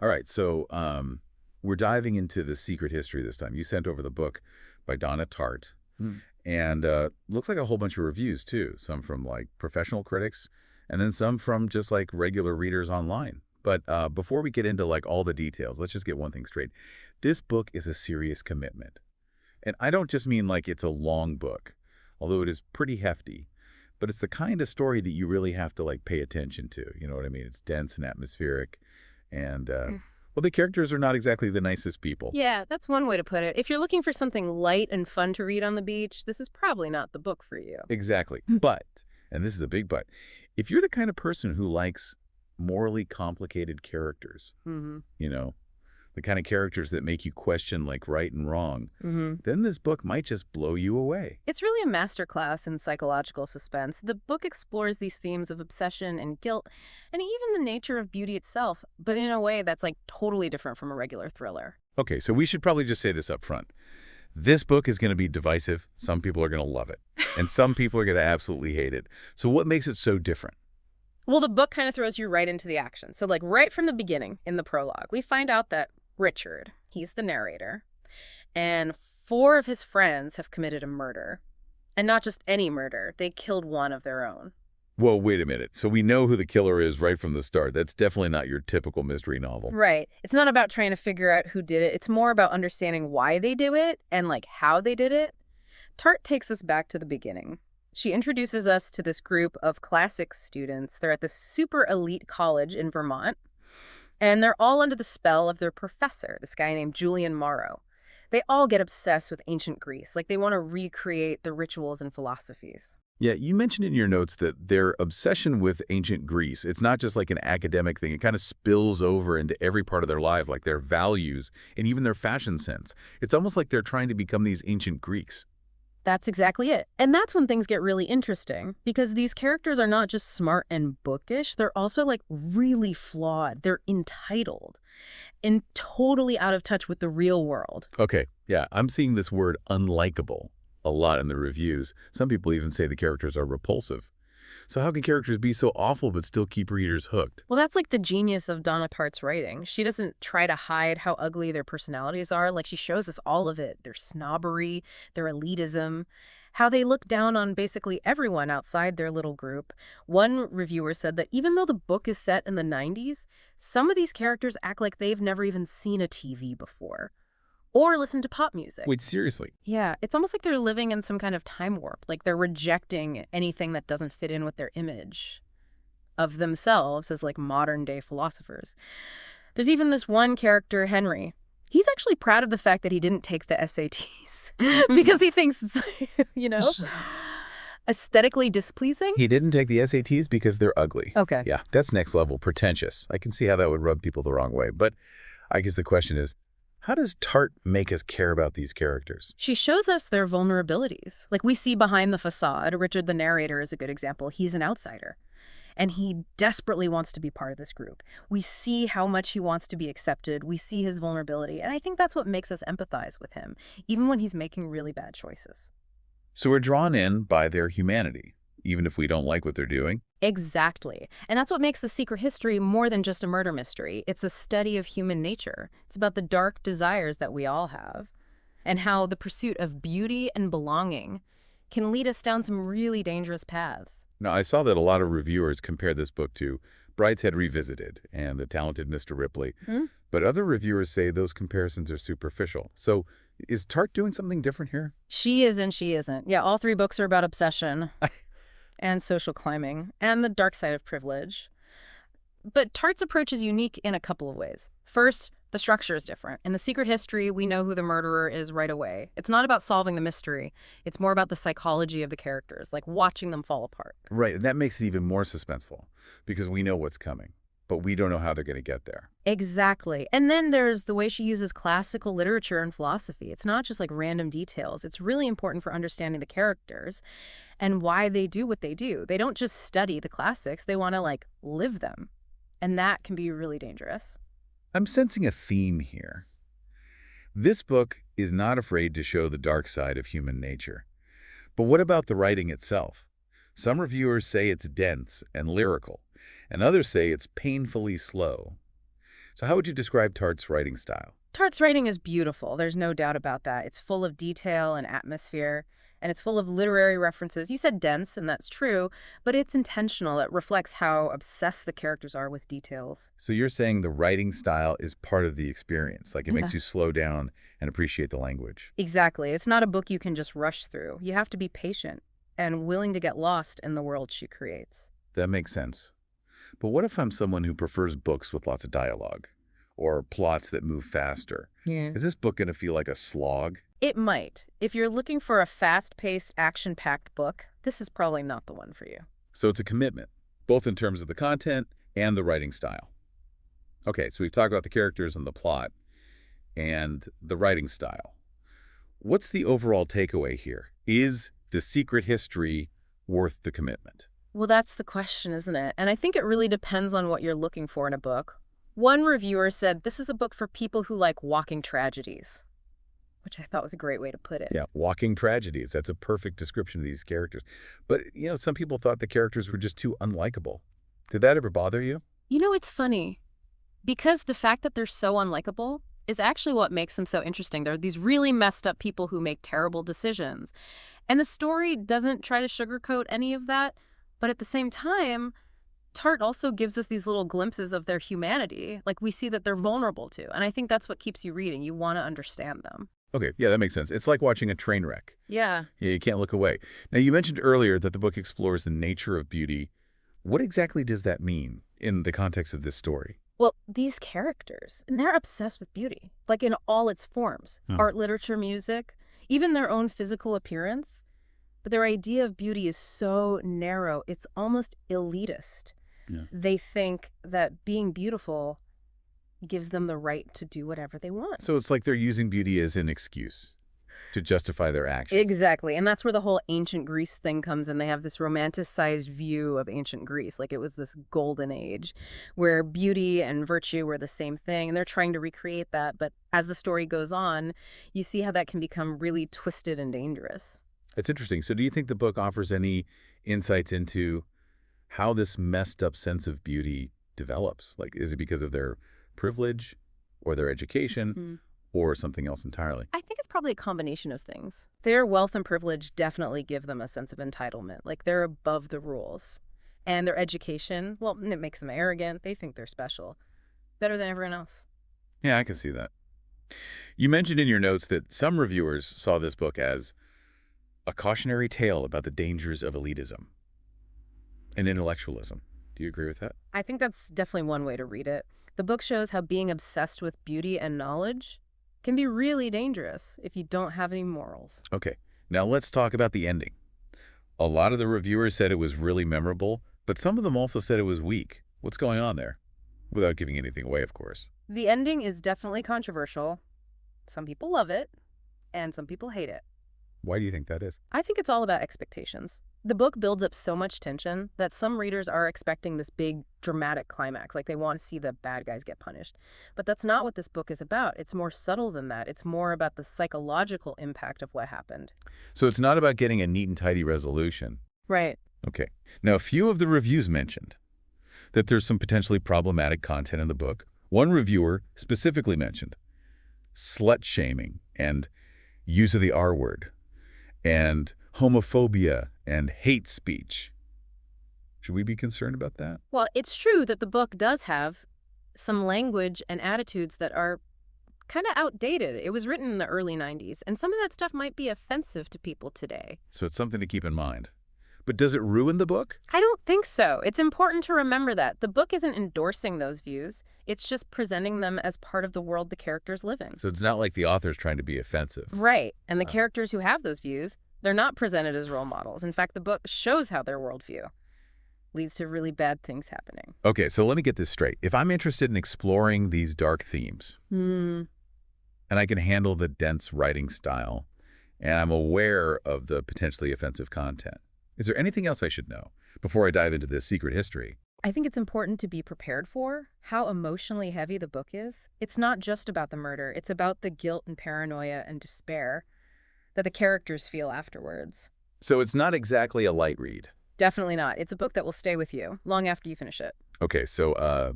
All right, so we're diving into the secret history this time. You sent over the book by Donna Tartt, Mm. and looks like a whole bunch of reviews, too. Some from, like, professional critics, and then some from just, like, regular readers online. But before we get into, like, all the details, let's just get one thing straight. This book is a serious commitment. And I don't just mean like it's a long book, although it is pretty hefty, but it's the kind of story that you really have to like pay attention to. You know what I mean? It's dense and atmospheric, and well, the characters are not exactly the nicest people. Yeah, that's one way to put it. If you're looking for something light and fun to read on the beach, this is probably not the book for you. Exactly. But, and this is a big but, if you're the kind of person who likes morally complicated characters, Mm-hmm. you know, the kind of characters that make you question like right and wrong, Mm-hmm. then this book might just blow you away. It's really a masterclass in psychological suspense. The book explores these themes of obsession and guilt, and even the nature of beauty itself, but in a way that's like totally different from a regular thriller. Okay, so we should probably just say this up front. This book is going to be divisive. Some people are going to love it, and some people are going to absolutely hate it. So what makes it so different? Well, the book kind of throws you right into the action. So, like, right from the beginning in the prologue, we find out that Richard, he's the narrator, and 4 of his friends have committed a murder. And not just any murder, they killed one of their own. Well, wait a minute. So we know who the killer is right from the start. That's definitely not your typical mystery novel. Right. It's not about trying to figure out who did it. It's more about understanding why they do it and, like, how they did it. Tartt takes us back to the beginning. She introduces us to this group of classics students. They're at this super elite college in Vermont, and they're all under the spell of their professor, this guy named Julian Morrow. They all get obsessed with ancient Greece, like they want to recreate the rituals and philosophies. Yeah, you mentioned in your notes that their obsession with ancient Greece, it's not just like an academic thing. It kind of spills over into every part of their life, like their values and even their fashion sense. It's almost like they're trying to become these ancient Greeks. That's exactly it. And that's when things get really interesting, because these characters are not just smart and bookish, they're also like really flawed. They're entitled and totally out of touch with the real world. Okay, yeah, I'm seeing this word unlikable a lot in the reviews. Some people even say the characters are repulsive. So how can characters be so awful but still keep readers hooked? Well, that's like the genius of Donna Tartt's writing. She doesn't try to hide how ugly their personalities are. Like, she shows us all of it. Their snobbery, their elitism, how they look down on basically everyone outside their little group. One reviewer said that even though the book is set in the 90s, some of these characters act like they've never even seen a TV before or listened to pop music. Wait, seriously? Yeah, it's almost like they're living in some kind of time warp. Like, they're rejecting anything that doesn't fit in with their image of themselves as like modern day philosophers. There's even this one character, Henry. He's actually proud of the fact that he didn't take the SATs because he thinks it's, aesthetically displeasing. He didn't take the SATs because they're ugly. Okay. Yeah, that's next level pretentious. I can see how that would rub people the wrong way. But I guess the question is, how does Tartt make us care about these characters? She shows us their vulnerabilities. Like, we see behind the facade. Richard, the narrator, is a good example. He's an outsider, and he desperately wants to be part of this group. We see how much he wants to be accepted. We see his vulnerability, and I think that's what makes us empathize with him, even when he's making really bad choices. So we're drawn in by their humanity, even if we don't like what they're doing. Exactly. And that's what makes The Secret History more than just a murder mystery. It's a study of human nature. It's about the dark desires that we all have, and how the pursuit of beauty and belonging can lead us down some really dangerous paths. Now, I saw that a lot of reviewers compare this book to Brideshead Revisited and The Talented Mr. Ripley, but other reviewers say those comparisons are superficial. So is Tartt doing something different here? She is and she isn't. Yeah, all 3 books are about obsession and social climbing and the dark side of privilege. But Tartt's approach is unique in a couple of ways. First, the structure is different. In The Secret History, we know who the murderer is right away. It's not about solving the mystery. It's more about the psychology of the characters, like watching them fall apart. Right, and that makes it even more suspenseful because we know what's coming, but we don't know how they're going to get there. Exactly. And then there's the way she uses classical literature and philosophy. It's not just like random details. It's really important for understanding the characters and why they do what they do. They don't just study the classics. They want to like live them. And that can be really dangerous. I'm sensing a theme here. This book is not afraid to show the dark side of human nature. But what about the writing itself? Some reviewers say it's dense and lyrical, and others say it's painfully slow. So how would you describe Tartt's writing style? Tartt's writing is beautiful. There's no doubt about that. It's full of detail and atmosphere, and it's full of literary references. You said dense, and that's true, but it's intentional. It reflects how obsessed the characters are with details. So you're saying the writing style is part of the experience, like it Yeah. makes you slow down and appreciate the language. Exactly. It's not a book you can just rush through. You have to be patient and willing to get lost in the world she creates. That makes sense. But what if I'm someone who prefers books with lots of dialogue or plots that move faster? Yeah. Is this book going to feel like a slog? It might. If you're looking for a fast-paced, action-packed book, this is probably not the one for you. So it's a commitment, both in terms of the content and the writing style. Okay, so we've talked about the characters and the plot and the writing style. What's the overall takeaway here? Is the secret history worth the commitment? Well, that's the question, isn't it? And I think it really depends on what you're looking for in a book. One reviewer said this is a book for people who like walking tragedies, which I thought was a great way to put it. Yeah, walking tragedies. That's a perfect description of these characters. But, some people thought the characters were just too unlikable. Did that ever bother you? You know, it's funny because the fact that they're so unlikable is actually what makes them so interesting. They're these really messed up people who make terrible decisions. And the story doesn't try to sugarcoat any of that. But at the same time, Tartt also gives us these little glimpses of their humanity. Like we see that they're vulnerable too. And I think that's what keeps you reading. You want to understand them. Okay, yeah, that makes sense. It's like watching a train wreck. Yeah. Yeah, you can't look away. Now, you mentioned earlier that the book explores the nature of beauty. What exactly does that mean in the context of this story? Well, these characters, and they're obsessed with beauty, like in all its forms. Oh. Art, literature, music, even their own physical appearance. But their idea of beauty is so narrow, it's almost elitist. Yeah. They think that being beautiful gives them the right to do whatever they want. So it's like they're using beauty as an excuse to justify their actions. Exactly. And that's where the whole ancient Greece thing comes in. They have this romanticized view of ancient Greece, like it was this golden age where beauty and virtue were the same thing. And they're trying to recreate that. But as the story goes on, you see how that can become really twisted and dangerous. It's interesting. So do you think the book offers any insights into how this messed up sense of beauty develops? Like, is it because of their privilege or their education or something else entirely? I think it's probably a combination of things. Their wealth and privilege definitely give them a sense of entitlement, like they're above the rules. And their education, well, it makes them arrogant. They think they're special, better than everyone else. Yeah, I can see that. You mentioned in your notes that some reviewers saw this book as a cautionary tale about the dangers of elitism and intellectualism. Do you agree with that? I think that's definitely one way to read it. The book shows how being obsessed with beauty and knowledge can be really dangerous if you don't have any morals. Okay, now let's talk about the ending. A lot of the reviewers said it was really memorable, but some of them also said it was weak. What's going on there? Without giving anything away, of course. The ending is definitely controversial. Some people love it, and some people hate it. Why do you think that is? I think it's all about expectations. The book builds up so much tension that some readers are expecting this big, dramatic climax, like they want to see the bad guys get punished. But that's not what this book is about. It's more subtle than that. It's more about the psychological impact of what happened. So it's not about getting a neat and tidy resolution. Right. Okay. Now, a few of the reviews mentioned that there's some potentially problematic content in the book. One reviewer specifically mentioned slut-shaming and use of the R word and homophobia and hate speech. Should we be concerned about that? Well, it's true that the book does have some language and attitudes that are kind of outdated. It was written in the early 90s, and some of that stuff might be offensive to people today. So it's something to keep in mind. But does it ruin the book? I don't think so. It's important to remember that. The book isn't endorsing those views. It's just presenting them as part of the world the characters live in. So it's not like the author's trying to be offensive. Right. And the characters who have those views, they're not presented as role models. In fact, the book shows how their worldview leads to really bad things happening. Okay, so let me get this straight. If I'm interested in exploring these dark themes, and I can handle the dense writing style, and I'm aware of the potentially offensive content, is there anything else I should know before I dive into this secret history? I think it's important to be prepared for how emotionally heavy the book is. It's not just about the murder. It's about the guilt and paranoia and despair that the characters feel afterwards. So it's not exactly a light read. Definitely not. It's a book that will stay with you long after you finish it. Okay, so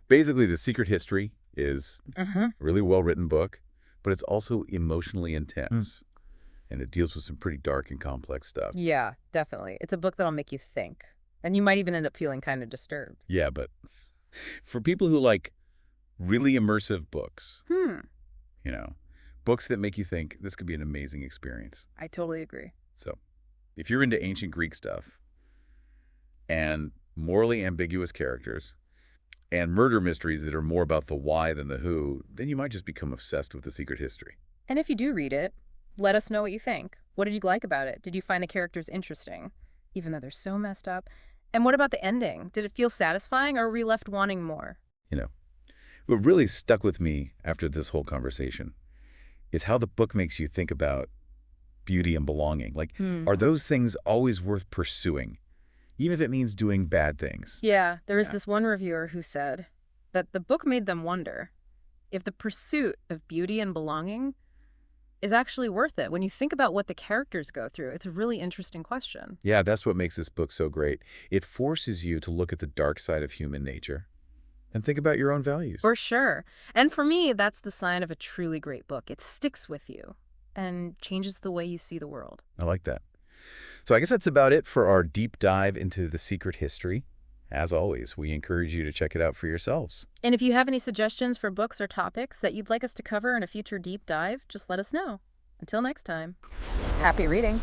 Basically, The Secret History is Mm-hmm. a really well-written book, but it's also emotionally Mm. intense, and it deals with some pretty dark and complex stuff. Yeah, definitely. It's a book that'll make you think. And you might even end up feeling kind of disturbed. Yeah, but for people who like really immersive books, Hmm. you know, books that make you think, this could be an amazing experience. I totally agree. So if you're into ancient Greek stuff and morally ambiguous characters and murder mysteries that are more about the why than the who, then you might just become obsessed with The Secret History. And if you do read it, let us know what you think. What did you like about it? Did you find the characters interesting, even though they're so messed up? And what about the ending? Did it feel satisfying, or were we left wanting more? You know, what really stuck with me after this whole conversation is how the book makes you think about beauty and belonging. Like, Hmm. are those things always worth pursuing, even if it means doing bad things? Yeah, there was Yeah. this one reviewer who said that the book made them wonder if the pursuit of beauty and belonging is actually worth it. When you think about what the characters go through, it's a really interesting question. Yeah, that's what makes this book so great. It forces you to look at the dark side of human nature and think about your own values. For sure. And for me, that's the sign of a truly great book. It sticks with you and changes the way you see the world. I like that. So I guess that's about it for our deep dive into The Secret History. As always, we encourage you to check it out for yourselves. And if you have any suggestions for books or topics that you'd like us to cover in a future deep dive, just let us know. Until next time, happy reading.